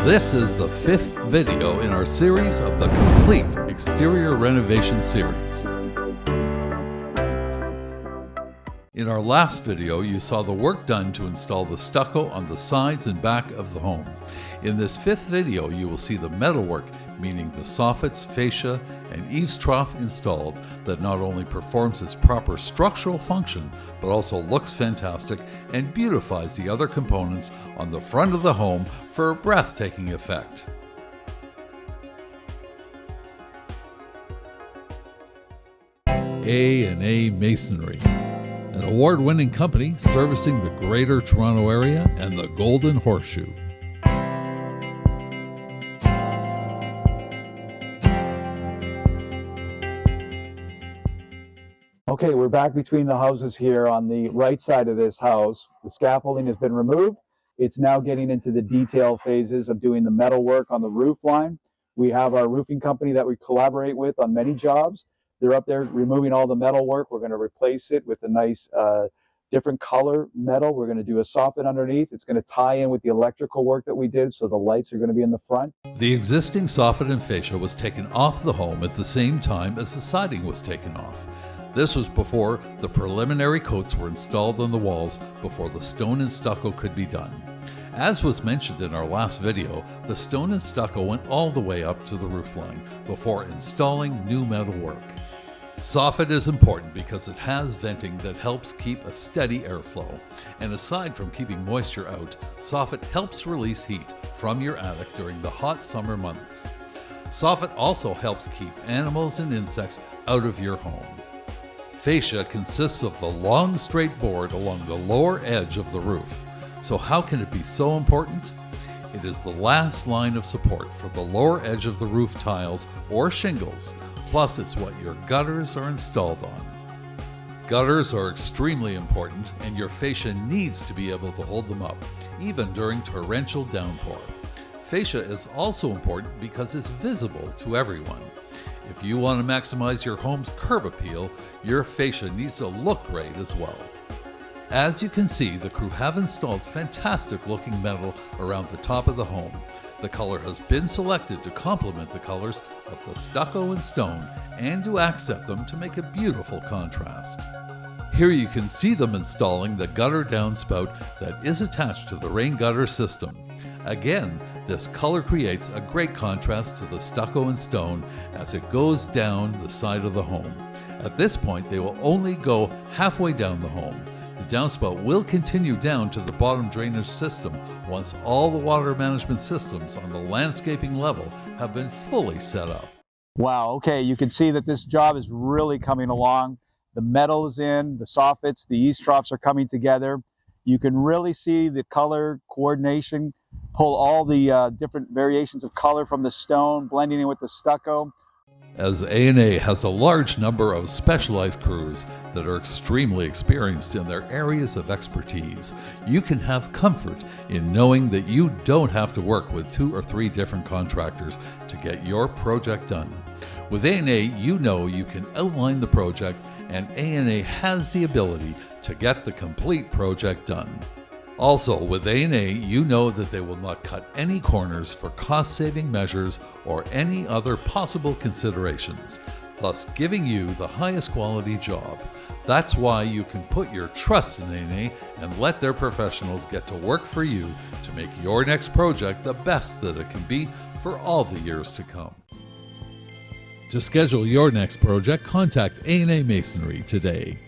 This is the 5th video in our series of the complete exterior renovation series. In our last video, you saw the work done to install the stucco on the sides and back of the home. In this 5th video, you will see the metalwork, meaning the soffits, fascia, and eaves trough installed that not only performs its proper structural function, but also looks fantastic and beautifies the other components on the front of the home for a breathtaking effect. 𝐴 Masonry, an award-winning company servicing the Greater Toronto Area and the Golden Horseshoe. Okay, we're back between the houses here on the right side of this house. The scaffolding has been removed. It's now getting into the detail phases of doing the metal work on the roof line. We have our roofing company that we collaborate with on many jobs. They're up there removing all the metal work. We're going to replace it with a nice different color metal. We're going to do a soffit underneath. It's going to tie in with the electrical work that we did, so the lights are going to be in the front. The existing soffit and fascia was taken off the home at the same time as the siding was taken off. This was before the preliminary coats were installed on the walls before the stone and stucco could be done. As was mentioned in our last video, the stone and stucco went all the way up to the roofline before installing new metal work. Soffit is important because it has venting that helps keep a steady airflow, and aside from keeping moisture out, soffit helps release heat from your attic during the hot summer months. Soffit also helps keep animals and insects out of your home. Fascia consists of the long straight board along the lower edge of the roof. So how can it be so important? It is the last line of support for the lower edge of the roof tiles or shingles, plus it's what your gutters are installed on. Gutters are extremely important, and your fascia needs to be able to hold them up, even during torrential downpour. Fascia is also important because it's visible to everyone. If you want to maximize your home's curb appeal, your fascia needs to look great as well. As you can see, the crew have installed fantastic looking metal around the top of the home. The color has been selected to complement the colors of the stucco and stone and to accent them to make a beautiful contrast. Here you can see them installing the gutter downspout that is attached to the rain gutter system. Again, this color creates a great contrast to the stucco and stone as it goes down the side of the home. At this point, they will only go halfway down the home. The downspout will continue down to the bottom drainage system once all the water management systems on the landscaping level have been fully set up. Wow, okay, you can see that this job is really coming along. The metal is in, the soffits, the eaves troughs are coming together. You can really see the color coordination, pull all the different variations of color from the stone, blending in with the stucco. As 𝐴 has a large number of specialized crews that are extremely experienced in their areas of expertise, you can have comfort in knowing that you don't have to work with 2 or 3 different contractors to get your project done. With 𝐴, you know you can outline the project, and 𝐴 has the ability to get the complete project done. Also, with 𝐴, you know that they will not cut any corners for cost-saving measures or any other possible considerations, thus giving you the highest quality job. That's why you can put your trust in 𝐴 and let their professionals get to work for you to make your next project the best that it can be for all the years to come. To schedule your next project, contact 𝐴 Masonry today.